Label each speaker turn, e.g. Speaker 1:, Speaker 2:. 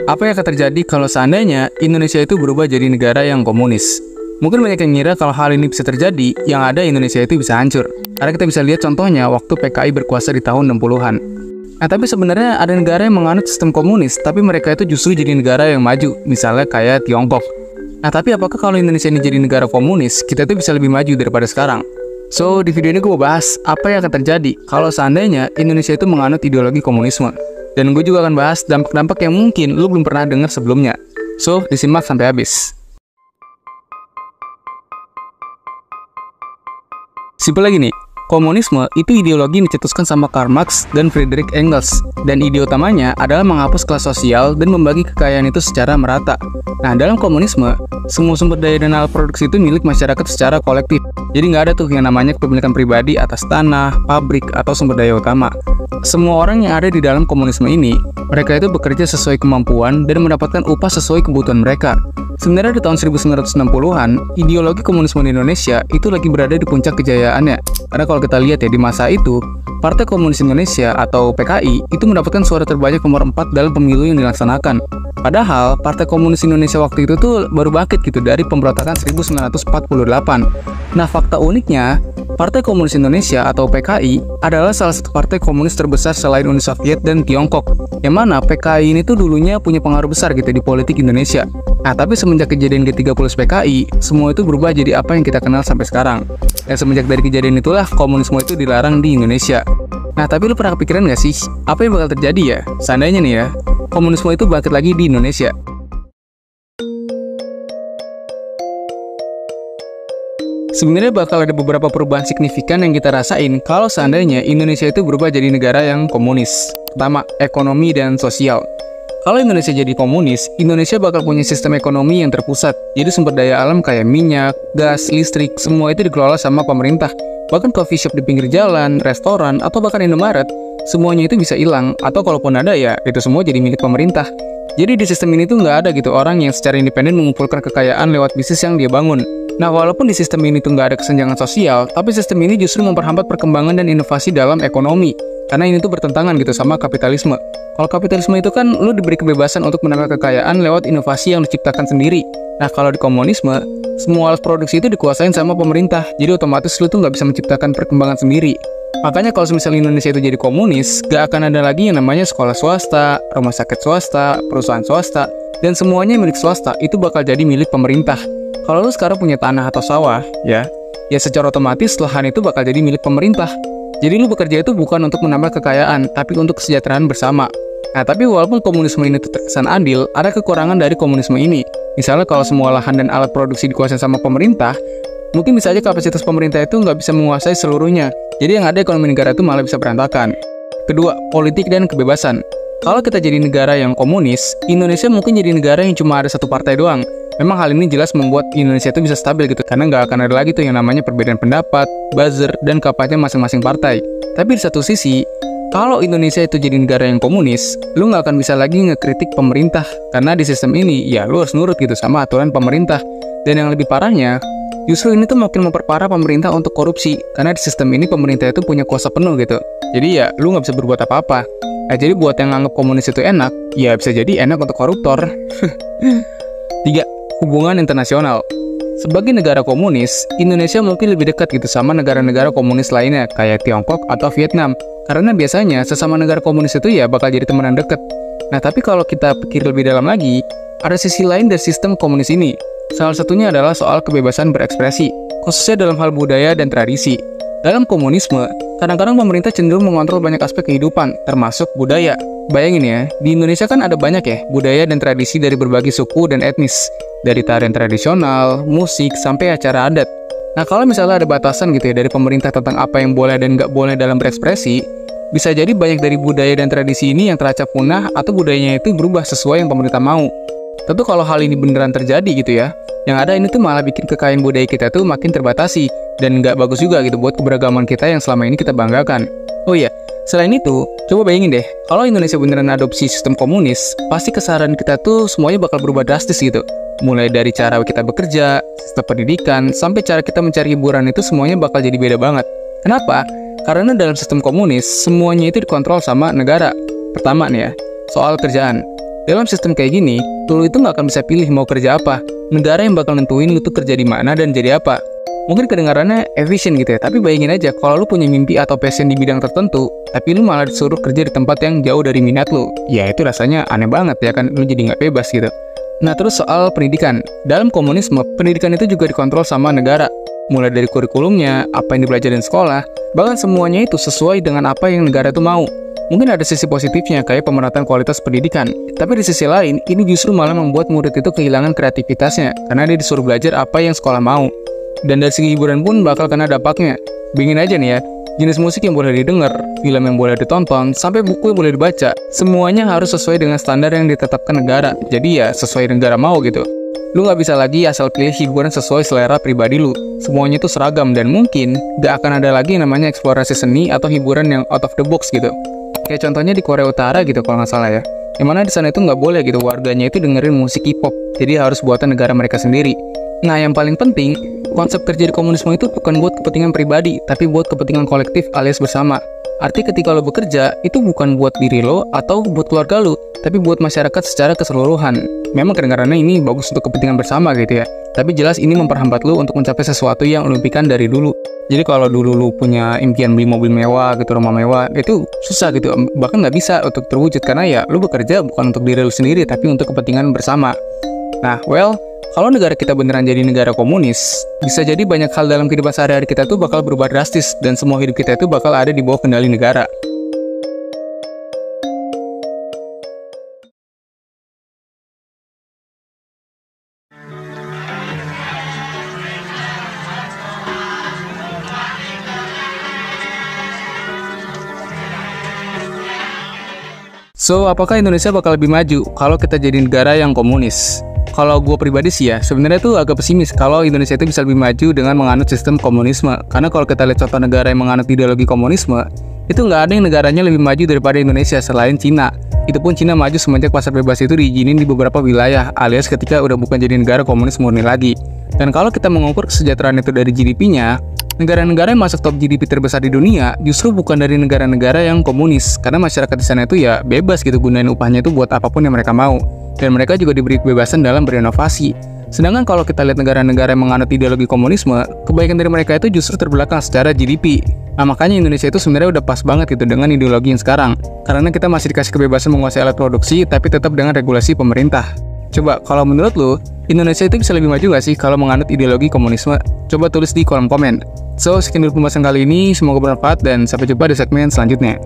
Speaker 1: Apa yang akan terjadi kalau seandainya Indonesia itu berubah jadi negara yang komunis? Mungkin banyak yang ngira kalau hal ini bisa terjadi, yang ada Indonesia itu bisa hancur. Karena kita bisa lihat contohnya waktu PKI berkuasa di tahun 60-an. Nah, tapi sebenarnya ada negara yang menganut sistem komunis, tapi mereka itu justru jadi negara yang maju, misalnya kayak Tiongkok. Nah, tapi apakah kalau Indonesia ini jadi negara komunis, kita itu bisa lebih maju daripada sekarang? So, di video ini gue mau bahas apa yang akan terjadi kalau seandainya Indonesia itu menganut ideologi komunisme. Dan gue juga akan bahas dampak-dampak yang mungkin lu belum pernah dengar sebelumnya. So, disimak sampai habis. Simpel lagi nih, komunisme itu ideologi yang dicetuskan sama Karl Marx dan Friedrich Engels. Dan ide utamanya adalah menghapus kelas sosial dan membagi kekayaan itu secara merata. Nah, dalam komunisme, semua sumber daya dan alat produksi itu milik masyarakat secara kolektif. Jadi nggak ada tuh yang namanya kepemilikan pribadi atas tanah, pabrik, atau sumber daya utama. Semua orang yang ada di dalam komunisme ini, mereka itu bekerja sesuai kemampuan dan mendapatkan upah sesuai kebutuhan mereka. Sebenarnya di tahun 1960-an, ideologi komunisme di Indonesia itu lagi berada di puncak kejayaannya. Karena kalau kita lihat ya, di masa itu, Partai Komunis Indonesia atau PKI itu mendapatkan suara terbanyak nomor 4 dalam pemilu yang dilaksanakan. Padahal, Partai Komunis Indonesia waktu itu tuh baru bangkit gitu dari pemberontakan 1948. Nah, fakta uniknya, Partai Komunis Indonesia atau PKI adalah salah satu partai komunis terbesar selain Uni Soviet dan Tiongkok. Yang mana PKI ini tuh dulunya punya pengaruh besar gitu di politik Indonesia. Nah, tapi semenjak kejadian G30 PKI, semua itu berubah jadi apa yang kita kenal sampai sekarang. Dan semenjak dari kejadian itulah, komunisme itu dilarang di Indonesia. Nah, tapi lu pernah kepikiran gak sih, apa yang bakal terjadi ya? Seandainya nih ya, komunisme itu bangkit lagi di Indonesia. Sebenarnya bakal ada beberapa perubahan signifikan yang kita rasain kalau seandainya Indonesia itu berubah jadi negara yang komunis. Pertama, ekonomi dan sosial. Kalau Indonesia jadi komunis, Indonesia bakal punya sistem ekonomi yang terpusat. Jadi sumber daya alam kayak minyak, gas, listrik, semua itu dikelola sama pemerintah. Bahkan coffee shop di pinggir jalan, restoran, atau bahkan Indomaret, semuanya itu bisa hilang. Atau kalaupun ada ya, itu semua jadi milik pemerintah. Jadi di sistem ini tuh nggak ada gitu orang yang secara independen mengumpulkan kekayaan lewat bisnis yang dia bangun. Nah, walaupun di sistem ini tuh nggak ada kesenjangan sosial, tapi sistem ini justru memperhambat perkembangan dan inovasi dalam ekonomi. Karena ini tuh bertentangan gitu sama kapitalisme. Kalau kapitalisme itu kan lu diberi kebebasan untuk menambah kekayaan lewat inovasi yang diciptakan sendiri. Nah, kalau di komunisme, semua alat produksi itu dikuasain sama pemerintah. Jadi otomatis lu tuh nggak bisa menciptakan perkembangan sendiri. Makanya kalau misalnya Indonesia itu jadi komunis, gak akan ada lagi yang namanya sekolah swasta, rumah sakit swasta, perusahaan swasta, dan semuanya milik swasta itu bakal jadi milik pemerintah. Kalau lu sekarang punya tanah atau sawah, ya secara otomatis lahan itu bakal jadi milik pemerintah. Jadi lu bekerja itu bukan untuk menambah kekayaan, tapi untuk kesejahteraan bersama. Nah, tapi walaupun komunisme ini terkesan adil, ada kekurangan dari komunisme ini. Misalnya kalau semua lahan dan alat produksi dikuasai sama pemerintah, mungkin bisa aja kapasitas pemerintah itu nggak bisa menguasai seluruhnya. Jadi yang ada ekonomi negara itu malah bisa berantakan. Kedua, politik dan kebebasan. Kalau kita jadi negara yang komunis, Indonesia mungkin jadi negara yang cuma ada satu partai doang. Memang hal ini jelas membuat Indonesia itu bisa stabil gitu, karena nggak akan ada lagi tuh yang namanya perbedaan pendapat, buzzer, dan kapasnya masing-masing partai. Tapi di satu sisi, kalau Indonesia itu jadi negara yang komunis, lu nggak akan bisa lagi ngekritik pemerintah, karena di sistem ini, ya lu harus nurut gitu sama aturan pemerintah. Dan yang lebih parahnya, justru ini tuh makin memperparah pemerintah untuk korupsi, karena di sistem ini pemerintah itu punya kuasa penuh gitu. Jadi ya, lu nggak bisa berbuat apa-apa. Nah, jadi buat yang nganggap komunis itu enak, ya bisa jadi enak untuk koruptor. 3. Hubungan internasional. Sebagai negara komunis, Indonesia mungkin lebih dekat gitu sama negara-negara komunis lainnya, kayak Tiongkok atau Vietnam. Karena biasanya sesama negara komunis itu ya bakal jadi temenan dekat. Nah, tapi kalau kita pikir lebih dalam lagi, ada sisi lain dari sistem komunis ini. Salah satunya adalah soal kebebasan berekspresi, khususnya dalam hal budaya dan tradisi. Dalam komunisme, kadang-kadang pemerintah cenderung mengontrol banyak aspek kehidupan, termasuk budaya. Bayangin ya, di Indonesia kan ada banyak ya budaya dan tradisi dari berbagai suku dan etnis. Dari tarian tradisional, musik, sampai acara adat. Nah, kalau misalnya ada batasan gitu ya dari pemerintah tentang apa yang boleh dan nggak boleh dalam berekspresi, bisa jadi banyak dari budaya dan tradisi ini yang teracap punah atau budayanya itu berubah sesuai yang pemerintah mau. Tentu kalau hal ini beneran terjadi gitu ya, yang ada ini tuh malah bikin kekayaan budaya kita tuh makin terbatasi, dan nggak bagus juga gitu buat keberagaman kita yang selama ini kita banggakan. Oh iya, selain itu, coba bayangin deh, kalau Indonesia beneran adopsi sistem komunis, pasti keseharian kita tuh semuanya bakal berubah drastis gitu. Mulai dari cara kita bekerja, sistem pendidikan, sampai cara kita mencari hiburan itu semuanya bakal jadi beda banget. Kenapa? Karena dalam sistem komunis, semuanya itu dikontrol sama negara. Pertama nih ya, soal kerjaan. Dalam sistem kayak gini, lu itu nggak akan bisa pilih mau kerja apa. Negara yang bakal nentuin lu tuh kerja di mana dan jadi apa. Mungkin kedengarannya efisien gitu ya, tapi bayangin aja kalau lu punya mimpi atau passion di bidang tertentu, tapi lu malah disuruh kerja di tempat yang jauh dari minat lu. Ya itu rasanya aneh banget ya kan, lu jadi nggak bebas gitu. Nah terus soal pendidikan. Dalam komunisme, pendidikan itu juga dikontrol sama negara. Mulai dari kurikulumnya, apa yang dipelajarin sekolah, bahkan semuanya itu sesuai dengan apa yang negara itu mau. Mungkin ada sisi positifnya kayak pemerataan kualitas pendidikan, tapi di sisi lain, ini justru malah membuat murid itu kehilangan kreativitasnya, karena dia disuruh belajar apa yang sekolah mau. Dan dari segi hiburan pun bakal kena dampaknya. Bingin aja nih ya, jenis musik yang boleh didengar, film yang boleh ditonton, sampai buku yang boleh dibaca, semuanya harus sesuai dengan standar yang ditetapkan negara. Jadi ya, sesuai negara mau gitu. Lu nggak bisa lagi asal pilih hiburan sesuai selera pribadi lu. Semuanya itu seragam dan mungkin nggak akan ada lagi yang namanya eksplorasi seni atau hiburan yang out of the box gitu. Kayak contohnya di Korea Utara gitu kalau nggak salah ya. Yang mana di sana itu nggak boleh gitu warganya itu dengerin musik K-pop. Jadi harus buatan negara mereka sendiri. Nah yang paling penting, konsep kerja di komunisme itu bukan buat kepentingan pribadi, tapi buat kepentingan kolektif alias bersama. Arti ketika lo bekerja, itu bukan buat diri lo atau buat keluarga lo, tapi buat masyarakat secara keseluruhan. Memang kedengarannya ini bagus untuk kepentingan bersama gitu ya. Tapi jelas ini memperhambat lo untuk mencapai sesuatu yang lo impikan dari dulu. Jadi kalau dulu lo punya impian beli mobil mewah gitu, rumah mewah, itu susah gitu. Bahkan nggak bisa untuk terwujud karena ya lo bekerja bukan untuk diri lo sendiri, tapi untuk kepentingan bersama. Nah, kalau negara kita beneran jadi negara komunis, bisa jadi banyak hal dalam kehidupan sehari-hari kita tuh bakal berubah drastis dan semua hidup kita itu bakal ada di bawah kendali negara. So, apakah Indonesia bakal lebih maju kalau kita jadi negara yang komunis? Kalau gue pribadi sih ya, sebenarnya tuh agak pesimis kalau Indonesia itu bisa lebih maju dengan menganut sistem komunisme. Karena kalau kita lihat contoh negara yang menganut ideologi komunisme, itu nggak ada yang negaranya lebih maju daripada Indonesia selain Cina. Itu pun Cina maju semenjak pasar bebas itu diizinin di beberapa wilayah, alias ketika udah bukan jadi negara komunis murni lagi. Dan kalau kita mengukur kesejahteraan itu dari GDP-nya, negara-negara yang masuk top GDP terbesar di dunia justru bukan dari negara-negara yang komunis, karena masyarakat di sana itu ya bebas gitu gunain upahnya itu buat apapun yang mereka mau, dan mereka juga diberi kebebasan dalam berinovasi. Sedangkan kalau kita lihat negara-negara yang menganut ideologi komunisme, kebaikan dari mereka itu justru terbelakang secara GDP. Nah makanya Indonesia itu sebenarnya udah pas banget gitu dengan ideologi yang sekarang, karena kita masih dikasih kebebasan menguasai alat produksi tapi tetap dengan regulasi pemerintah. Coba kalau menurut lu, Indonesia itu bisa lebih maju gak sih kalau menganut ideologi komunisme? Coba tulis di kolom komen. So, sekian dulu pembahasan kali ini, semoga bermanfaat dan sampai jumpa di segmen selanjutnya.